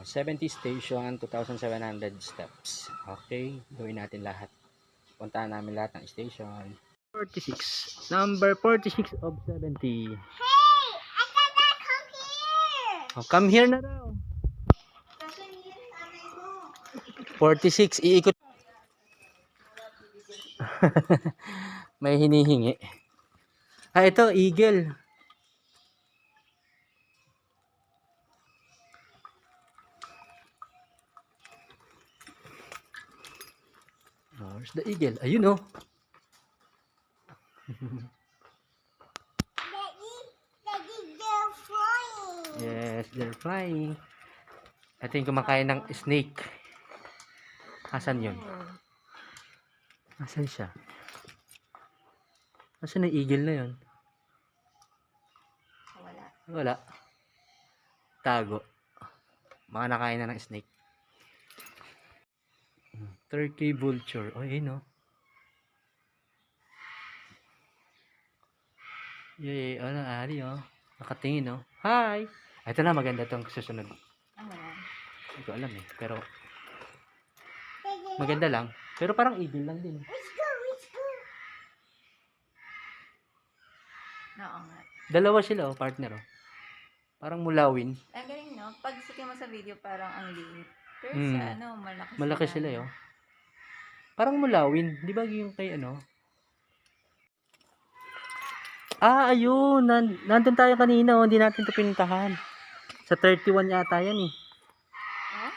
70 station, 2,700 steps. Okay, gawin natin lahat. Puntahan namin lahat ng station. 46. Number 46 of 70. Hey! I gotta come here! Oh, come here na daw. Kasi yun, aray mo. 46. Iikot. May hinihingi. Ah, ito, eagle. Oh, where's the eagle? Ayun oh. Daddy, they're flying. Yes, they're flying. Ito yung kumakain ng snake. Asan yun? Asan siya? Asan yung eagle na yun? Wala. Wala. Tago. Mga nakain na ng snake. Turkey vulture. Oh, yun oh. Yay, ano, ali oh. Nakatingin oh. Hi! Ito na, maganda tong susunod. Ano yan? Hindi ko alam eh. Pero, maganda lang. Pero parang eagle lang din. Let's go, let's go. Oo nga. Dalawa sila oh, partner oh. Parang mulawin. Ang galing no? Pag sikin mo sa video parang ang liit. Pero Mm. sa ano, malaki Malaki sila oh. Parang mulawin. Di ba yung kay ano? Ah, ayun. Nandun tayo kanina oh. Hindi natin ito pinuntahan. Sa 31 yata yan eh. Oh?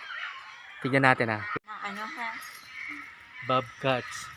Tignan natin ah. Na ano ha? Bobcats.